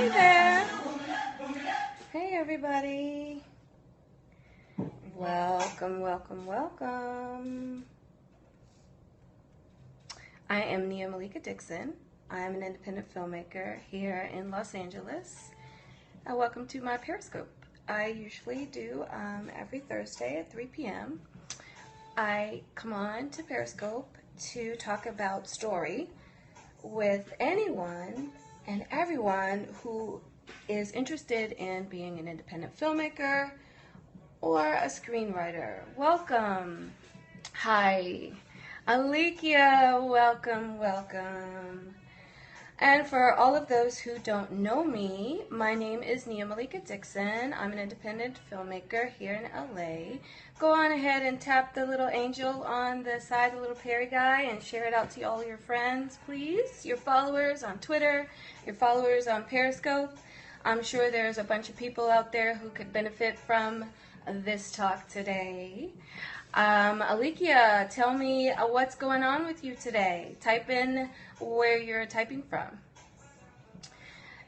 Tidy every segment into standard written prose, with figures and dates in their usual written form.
Hey there. Hey everybody. Welcome, welcome, welcome. I am Nia Malika Dixon. I am an independent filmmaker here in Los Angeles. Welcome to my Periscope. I usually do every Thursday at 3 p.m. I come on to Periscope to talk about story with anyone and everyone who is interested in being an independent filmmaker or a screenwriter. Welcome. Hi. Alikia, welcome, welcome. And for all of those who don't know me, my name is Nia Malika Dixon. I'm an independent filmmaker here in LA. Go on ahead and tap the little angel on the side, the little Perry guy, and share it out to all your friends, please. Your followers on Twitter, your followers on Periscope. I'm sure there's a bunch of people out there who could benefit from this talk today. Alikia, tell me what's going on with you today. Type in where you're typing from.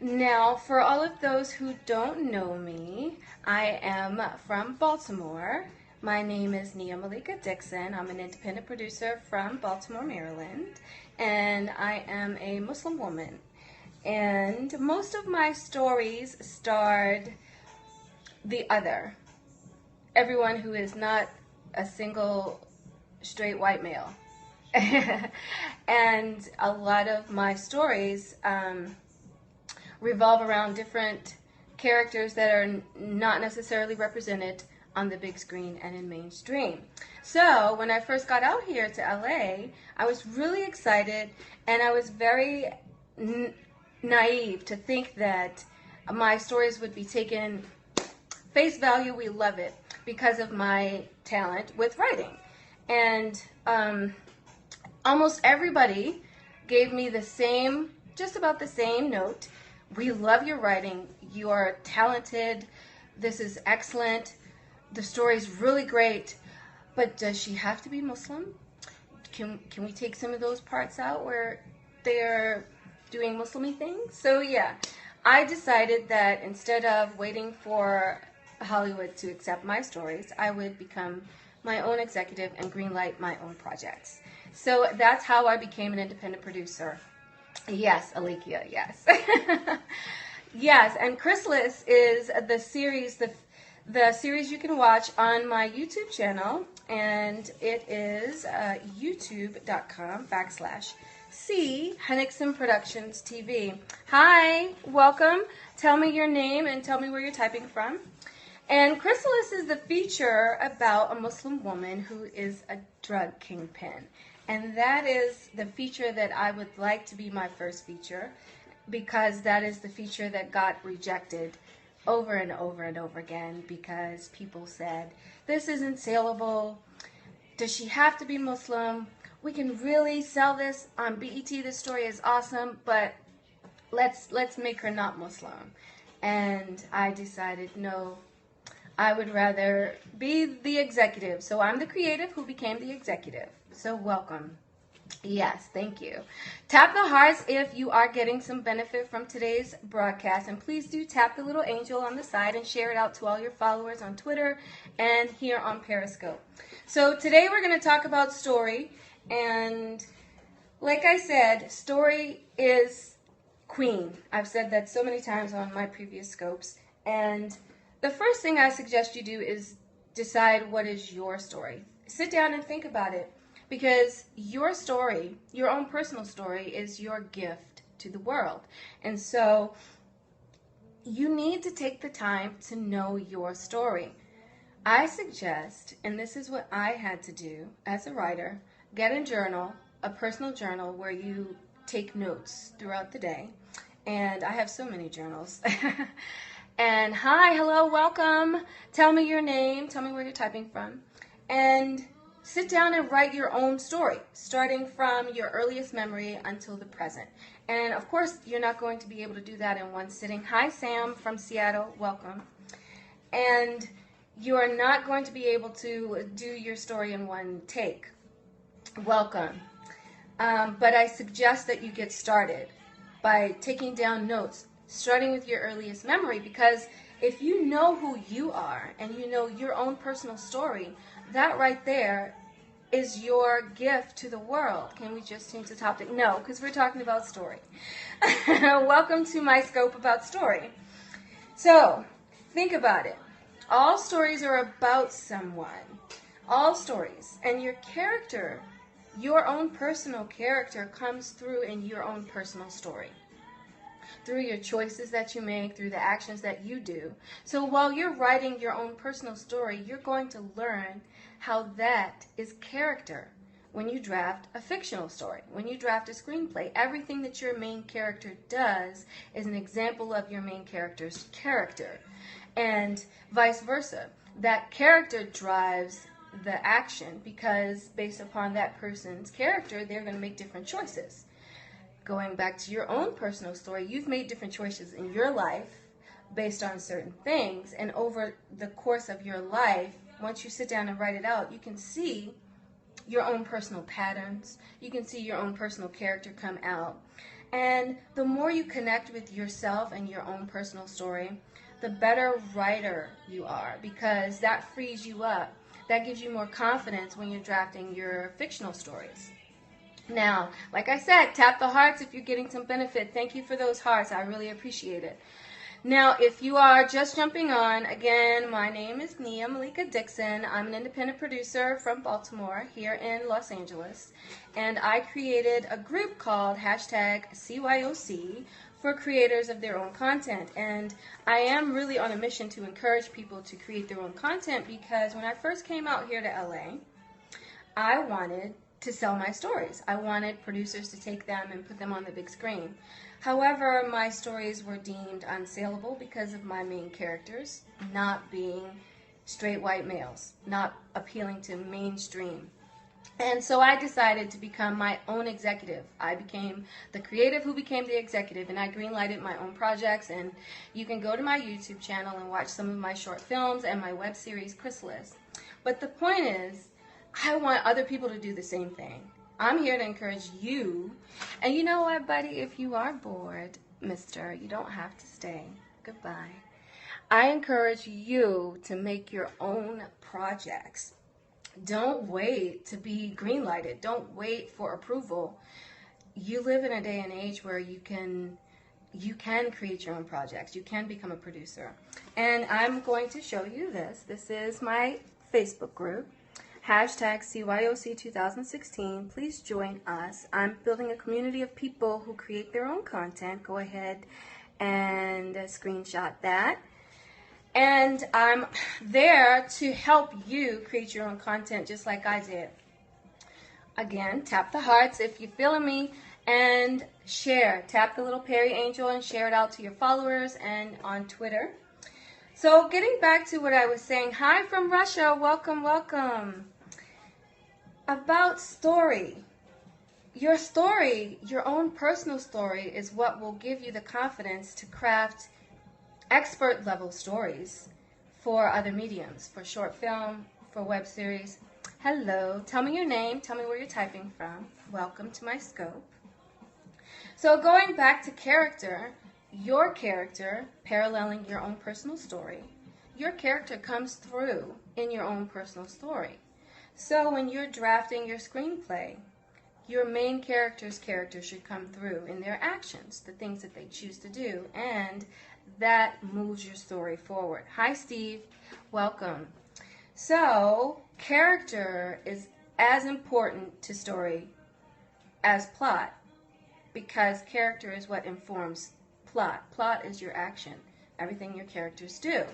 Now, for all of those who don't know me, I am from Baltimore. My name is Nia Malika Dixon. I'm an independent producer from Baltimore, Maryland, and I am a Muslim woman. And most of my stories starred the other, everyone who is not a single straight white male. And a lot of my stories revolve around different characters that are not necessarily represented on the big screen and in mainstream. So when I first got out here to LA, I was really excited, and I was very naive to think that my stories would be taken face value. We love it because of my talent with writing. And almost everybody gave me the same, just about the same note. We love your writing. You are talented. This is excellent. The story's really great. But does she have to be Muslim? Can we take some of those parts out where they're doing Muslim-y things? So yeah, I decided that instead of waiting for Hollywood to accept my stories, I would become my own executive and greenlight my own projects. So that's how I became an independent producer. Yes, Alikia, yes. Yes, and Chrysalis is the series, the series you can watch on my YouTube channel, and it is youtube.com/C Hennickson Productions TV. Hi, welcome. Tell me your name and tell me where you're typing from. And Chrysalis is the feature about a Muslim woman who is a drug kingpin. And that is the feature that I would like to be my first feature, because that is the feature that got rejected over and over and over again because people said, this isn't saleable. Does she have to be Muslim? We can really sell this on BET. This story is awesome, but let's make her not Muslim. And I decided, no, I would rather be the executive. So I'm the creative who became the executive. So welcome. Yes, thank you. Tap the hearts if you are getting some benefit from today's broadcast. And please do tap the little angel on the side and share it out to all your followers on Twitter and here on Periscope. So today we're going to talk about story. And like I said, story is queen. I've said that so many times on my previous scopes. And the first thing I suggest you do is decide what is your story. Sit down and think about it, because your story, your own personal story, is your gift to the world. And so you need to take the time to know your story. I suggest, and this is what I had to do as a writer, get a journal, a personal journal where you take notes throughout the day. And I have so many journals. And hi, hello, welcome. Tell me your name. Tell me where you're typing from. And sit down and write your own story, starting from your earliest memory until the present. And of course, you're not going to be able to do that in one sitting. Hi, Sam from Seattle. Welcome. And you are not going to be able to do your story in one take. Welcome. But I suggest that you get started by taking down notes. starting with your earliest memory, because if you know who you are and you know your own personal story, that right there is your gift to the world. Can we just change the topic? No, because we're talking about story. Welcome to my scope about story. So, think about it. All stories are about someone. All stories. And your character, your own personal character, comes through in your own personal story. Through your choices that you make, through the actions that you do. So while you're writing your own personal story, you're going to learn how that is character. When you draft a fictional story, when you draft a screenplay, everything that your main character does is an example of your main character's character. And vice versa. That character drives the action because based upon that person's character, they're going to make different choices. Going back to your own personal story, you've made different choices in your life based on certain things. And over the course of your life, once you sit down and write it out, you can see your own personal patterns. You can see your own personal character come out. And the more you connect with yourself and your own personal story, the better writer you are, because that frees you up. That gives you more confidence when you're drafting your fictional stories. Now, like I said, tap the hearts if you're getting some benefit. Thank you for those hearts. I really appreciate it. Now, if you are just jumping on, again, my name is Nia Malika Dixon. I'm an independent producer from Baltimore here in Los Angeles. And I created a group called #CYOC for creators of their own content. And I am really on a mission to encourage people to create their own content because when I first came out here to LA, I wanted to sell my stories. I wanted producers to take them and put them on the big screen. However, my stories were deemed unsaleable because of my main characters not being straight white males, not appealing to mainstream. And so I decided to become my own executive. I became the creative who became the executive, and I greenlighted my own projects. And you can go to my YouTube channel and watch some of my short films and my web series, Chrysalis. But the point is, I want other people to do the same thing. I'm here to encourage you. And you know what, buddy? If you are bored, mister, you don't have to stay. Goodbye. I encourage you to make your own projects. Don't wait to be greenlighted. Don't wait for approval. You live in a day and age where you can create your own projects. You can become a producer. And I'm going to show you this. This is my Facebook group. #CYOC 2016. Please join us. I'm building a community of people who create their own content. Go ahead and screenshot that. And I'm there to help you create your own content just like I did. Again, tap the hearts if you're feeling me and share. Tap the little Perry Angel and share it out to your followers and on Twitter. So getting back to what I was saying, hi from Russia, welcome, welcome. About story. Your story, your own personal story, is what will give you the confidence to craft expert level stories for other mediums, for short film, for web series. Hello, tell me your name, tell me where you're typing from. Welcome to my scope. So going back to character, your character paralleling your own personal story, your character comes through in your own personal story. So when you're drafting your screenplay, your main character's character should come through in their actions, the things that they choose to do, and that moves your story forward. Hi, Steve. Welcome. So character is as important to story as plot because character is what informs plot. Plot is your action, everything your characters do.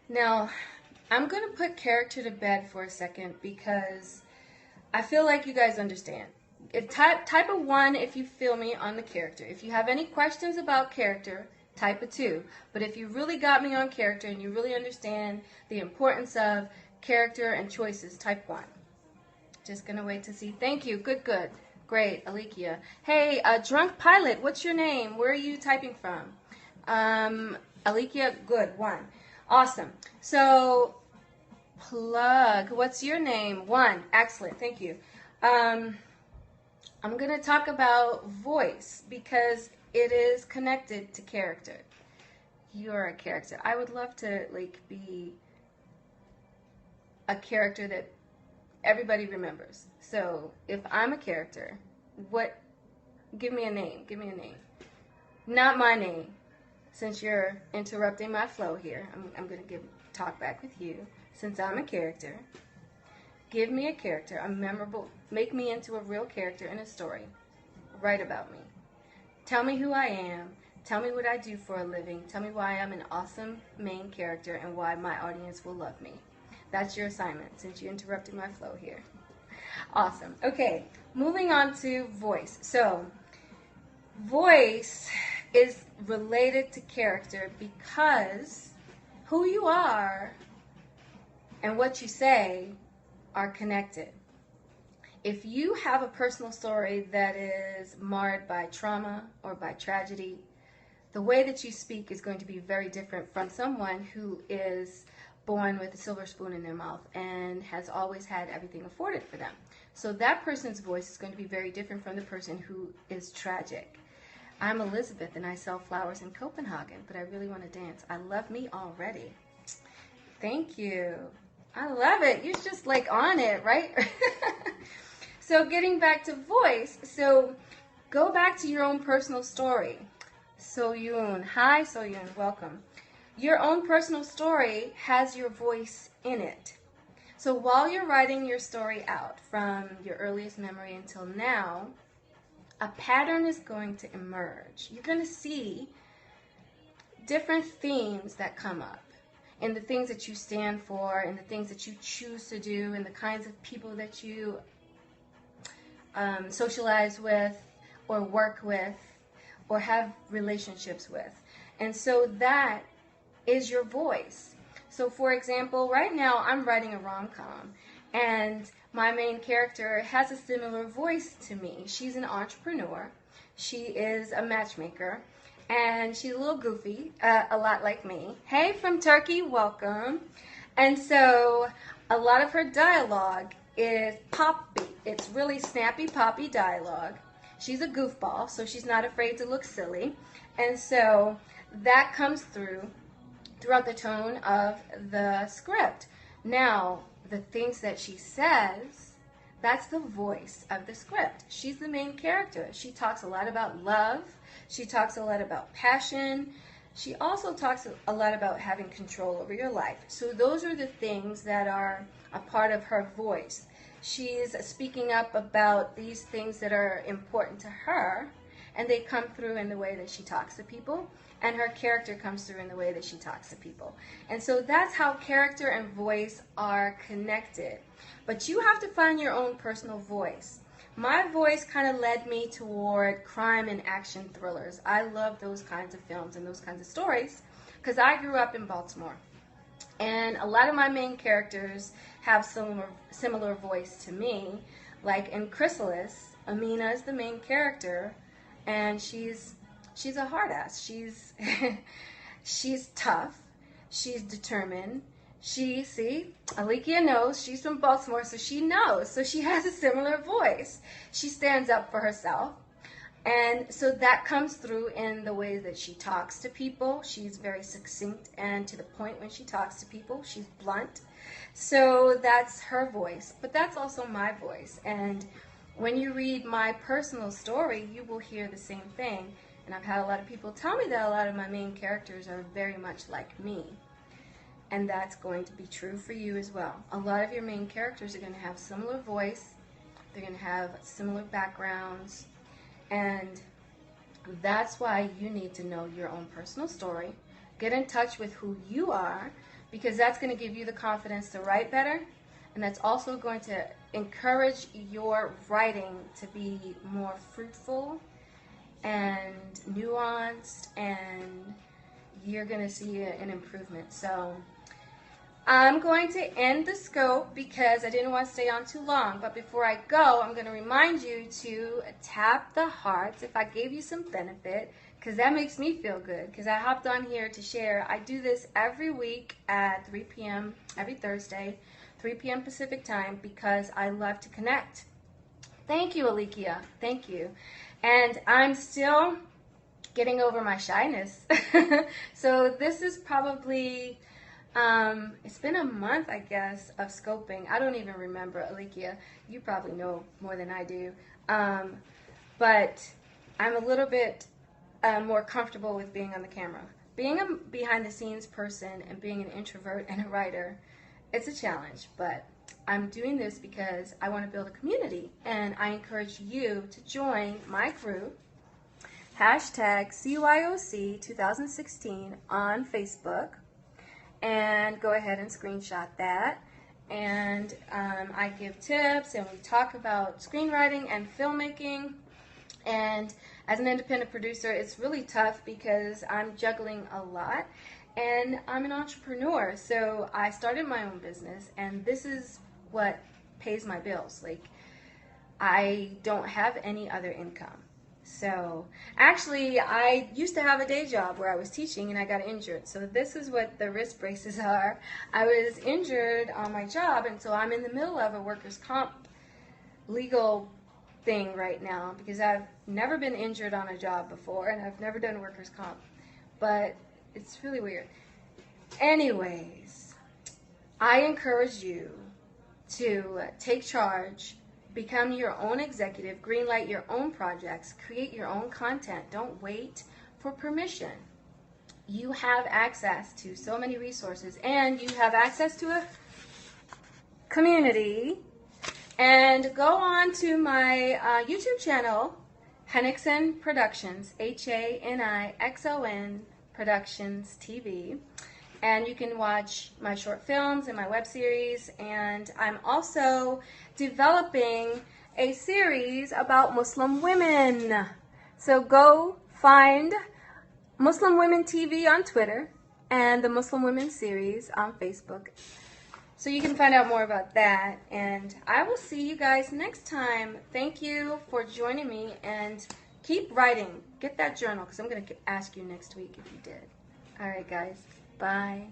Now, I'm going to put character to bed for a second because I feel like you guys understand. Type a 1 if you feel me on the character. If you have any questions about character, type a 2. But if you really got me on character and you really understand the importance of character and choices, type 1. Just going to wait to see. Thank you. Good, good. Great, Alikia. Hey, Drunk Pilot, what's your name? Where are you typing from? Alikia, good, 1. Awesome. So, Plug, what's your name? 1. Excellent. Thank you. I'm going to talk about voice because it is connected to character. You're a character. I would love to like be a character that everybody remembers. So if I'm a character, what? Give me a name. Give me a name. Not my name. Since you're interrupting my flow here, I'm going to talk back with you. Since I'm a character, give me a character, a memorable, make me into a real character in a story. Write about me. Tell me who I am. Tell me what I do for a living. Tell me why I'm an awesome main character and why my audience will love me. That's your assignment since you interrupted my flow here. Awesome. Okay, moving on to voice. So, voice is related to character because who you are and what you say are connected. If you have a personal story that is marred by trauma or by tragedy, the way that you speak is going to be very different from someone who is born with a silver spoon in their mouth and has always had everything afforded for them. So that person's voice is going to be very different from the person who is tragic. I'm Elizabeth and I sell flowers in Copenhagen, but I really want to dance. I love me already. Thank you. I love it. You're just like on it, right? So getting back to voice, so go back to your own personal story. So-yoon. Hi, So-yoon. Welcome. Your own personal story has your voice in it. So while you're writing your story out from your earliest memory until now, a pattern is going to emerge. You're going to see different themes that come up in the things that you stand for, in the things that you choose to do, in the kinds of people that you socialize with or work with or have relationships with. And so that is your voice. So for example, right now I'm writing a rom-com and my main character has a similar voice to me. She's an entrepreneur. She is a matchmaker and she's a little goofy, a lot like me. Hey from Turkey, welcome. And so a lot of her dialogue is poppy. It's really snappy, poppy dialogue. She's a goofball, so she's not afraid to look silly. And so that comes throughout the tone of the script. Now, the things that she says, that's the voice of the script. She's the main character. She talks a lot about love. She talks a lot about passion. She also talks a lot about having control over your life. So those are the things that are a part of her voice. She's speaking up about these things that are important to her, and they come through in the way that she talks to people, and her character comes through in the way that she talks to people. And so that's how character and voice are connected. But you have to find your own personal voice. My voice kind of led me toward crime and action thrillers. I love those kinds of films and those kinds of stories because I grew up in Baltimore. And a lot of my main characters have similar voice to me. Like in Chrysalis, Amina is the main character, and she's a hard ass. She's tough. She's determined. Alikia knows. She's from Baltimore, so she knows. So she has a similar voice. She stands up for herself. And so that comes through in the way that she talks to people. She's very succinct and to the point when she talks to people. She's blunt. So that's her voice. But that's also my voice. And when you read my personal story, you will hear the same thing. And I've had a lot of people tell me that a lot of my main characters are very much like me. And that's going to be true for you as well. A lot of your main characters are going to have similar voice. They're going to have similar backgrounds. And that's why you need to know your own personal story. Get in touch with who you are, because that's going to give you the confidence to write better. And that's also going to encourage your writing to be more fruitful and nuanced, and you're going to see an improvement. So I'm going to end the scope because I didn't want to stay on too long. But before I go, I'm going to remind you to tap the hearts if I gave you some benefit, because that makes me feel good, because I hopped on here to share. I do this every week at 3 p.m. every Thursday, 3 p.m. Pacific time, because I love to connect. Thank you, Alikia. Thank you. And I'm still getting over my shyness. So this is probably, it's been a month, I guess, of scoping. I don't even remember, Alikia. You probably know more than I do. But I'm a little bit more comfortable with being on the camera. Being a behind-the-scenes person and being an introvert and a writer, it's a challenge, but I'm doing this because I want to build a community, and I encourage you to join my group, hashtag CYOC 2016 on Facebook, and go ahead and screenshot that. And I give tips, and we talk about screenwriting and filmmaking. And as an independent producer, it's really tough because I'm juggling a lot, and I'm an entrepreneur. So I started my own business, and this is what pays my bills. Like, I don't have any other income. So actually, I used to have a day job where I was teaching, and I got injured. So this is what the wrist braces are. I was injured on my job, and so I'm in the middle of a workers' comp legal thing right now because I've never been injured on a job before, and I've never done workers' comp. But it's really weird. Anyways, I encourage you to take charge, become your own executive, greenlight your own projects, create your own content. Don't wait for permission. You have access to so many resources, and you have access to a community. And go on to my YouTube channel, Henixon Productions, HANIXON Productions TV. And you can watch my short films and my web series. And I'm also developing a series about Muslim women. So go find Muslim Women TV on Twitter and the Muslim Women series on Facebook, so you can find out more about that. And I will see you guys next time. Thank you for joining me, and keep writing. Get that journal, because I'm going to ask you next week if you did. All right, guys. Bye.